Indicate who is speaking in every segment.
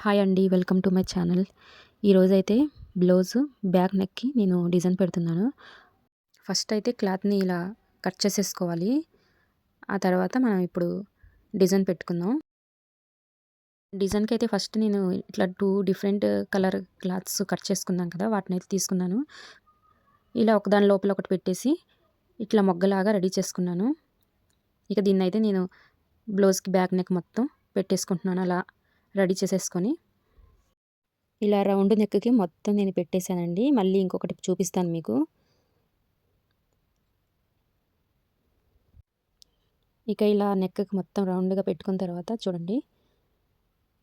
Speaker 1: Hi అండి. Welcome to my channel. ఈరోజైతే blouse back నెక్‌కి నేను డిజైన్ పెడుతున్నాను. ఫస్ట్ అయితే క్లాత్‌ని ఇలా కట్ చేసేసుకోవాలి. ఆ తర్వాత మనం ఇప్పుడు డిజైన్ పెట్టుకుందాం. డిజైన్‌కైతే ఫస్ట్ నేను ఇట్లా 2 డిఫరెంట్ కలర్ క్లాత్స్ కట్ చేసుకున్నాం కదా! వాటినైతే తీసుకున్నాను. ఇలా ఒకదాని లోపల ఒకటి పెట్టేసి ఇట్లా మొగ్గలాగా రెడీ చేసుకున్నాను. ఇక దీన్నైతే నేను బ్లౌజ్‌కి బ్యాక్ నెక్ మొత్తం పెట్టేసుకుంటున్నాను అలా రెడీ చేసేసుకొని. ఇలా రౌండ్ నెక్‌కి మొత్తం నేను పెట్టేసానండి. మళ్ళీ ఇంకొకటి చూపిస్తాను మీకు. ఇక ఇలా నెక్‌కి మొత్తం రౌండ్‌గా పెట్టుకున్న తర్వాత చూడండి.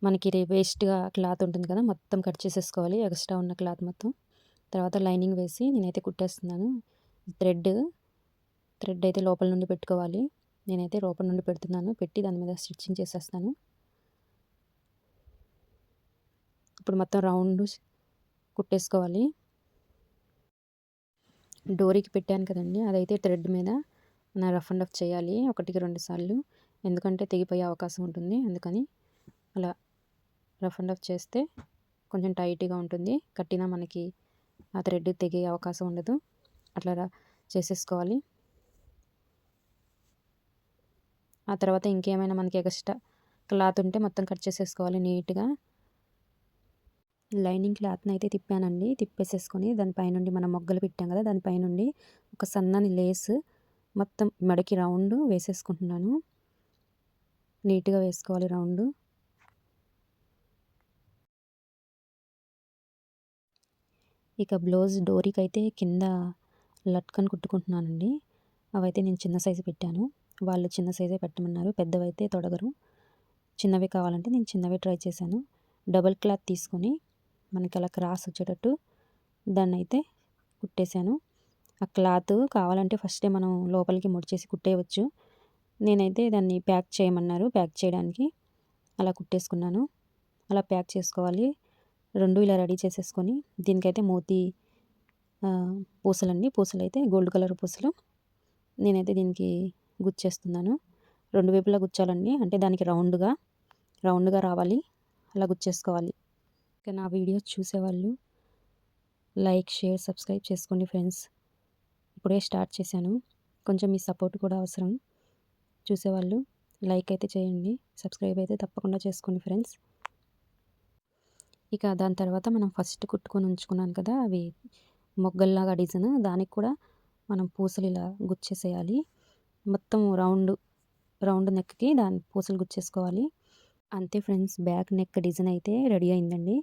Speaker 1: మనకి వేస్ట్‌గా క్లాత్ ఉంటుంది కదా! మొత్తం కట్ చేసేసుకోవాలి. ఎక్స్ట్రా ఉన్న క్లాత్ మొత్తం. తర్వాత లైనింగ్ వేసి నేనైతే కుట్టేస్తున్నాను. థ్రెడ్ అయితే లోపల నుండి పెట్టుకోవాలి. నేనైతే లోపల నుండి పెడుతున్నాను. పెట్టి దాని మీద స్టిచ్చింగ్ చేసేస్తాను. ఇప్పుడు మొత్తం రౌండ్ కుట్టేసుకోవాలి. డోరీకి పెట్టాను కదండీ! అదైతే థ్రెడ్ మీద రఫ్ అండ్ రఫ్ చేయాలి. 1కి 2 సార్లు. ఎందుకంటే తెగిపోయే అవకాశం ఉంటుంది. అందుకని అలా రఫ్ అండ్ రఫ్ చేస్తే కొంచెం టైట్‌గా ఉంటుంది. కట్టినా మనకి ఆ థ్రెడ్ తెగే అవకాశం ఉండదు. అట్లా చేసేసుకోవాలి. ఆ తర్వాత ఇంకేమైనా మనకి ఎక్స్ట్రా క్లాత్ ఉంటే మొత్తం కట్ చేసేసుకోవాలి నీట్‌గా. లైనింగ్ క్లాత్‌ని అయితే తిప్పానండి. తిప్పేసేసుకొని దానిపైనుండి మనం మొగ్గలు పెట్టాం కదా! దానిపైనుండి ఒక సన్నని లేస్ మొత్తం మెడకి రౌండ్ వేసేసుకుంటున్నాను. నీట్‌గా వేసుకోవాలి రౌండు. ఇక బ్లౌజ్ డోరీకైతే కింద లట్కన్ కుట్టుకుంటున్నానండి. అవైతే నేను చిన్న సైజు పెట్టాను. వాళ్ళు చిన్న సైజే పెట్టమన్నారు. పెద్దవైతే తొడగరు. చిన్నవి కావాలంటే నేను చిన్నవే ట్రై చేశాను. డబుల్ క్లాత్ తీసుకొని మనకి అలా క్రాస్ వచ్చేటట్టు దాన్నైతే కుట్టేశాను. ఆ క్లాత్ కావాలంటే ఫస్టే మనం లోపలికి ముడిచేసి కుట్టేయవచ్చు. నేనైతే దాన్ని ప్యాక్ చేయమన్నారు. ప్యాక్ చేయడానికి అలా కుట్టేసుకున్నాను. అలా ప్యాక్ చేసుకోవాలి. 2 ఇలా రెడీ చేసేసుకొని దీనికైతే మోతీ పూసలండి. పూసలైతే గోల్డ్ కలర్ పూసలు. నేనైతే దీనికి గుచ్చేస్తున్నాను. 2 వైపులా గుచ్చాలండి. అంటే దానికి రౌండ్‌గా రావాలి. అలా గుచ్చేసుకోవాలి. ఇక నా వీడియోస్ చూసేవాళ్ళు లైక్, షేర్, సబ్స్క్రైబ్ చేసుకోండి ఫ్రెండ్స్. ఇప్పుడే స్టార్ట్ చేశాను. కొంచెం మీ సపోర్ట్ కూడా అవసరం. చూసేవాళ్ళు లైక్ అయితే చేయండి. సబ్స్క్రైబ్ అయితే తప్పకుండా చేసుకోండి ఫ్రెండ్స్. ఇక దాని తర్వాత మనం ఫస్ట్ కుట్టుకొని ఉంచుకున్నాను కదా! అవి మొగ్గల్లాగా డిజైన్ దానికి కూడా మనం పూసలు ఇలా గుచ్చేసేయాలి. మొత్తం రౌండ్ నెక్‌కి పూసలు గుచ్చేసుకోవాలి. అంతే ఫ్రెండ్స్, బ్యాక్ నెక్ డిజైన్ అయితే రెడీ అయిందండి.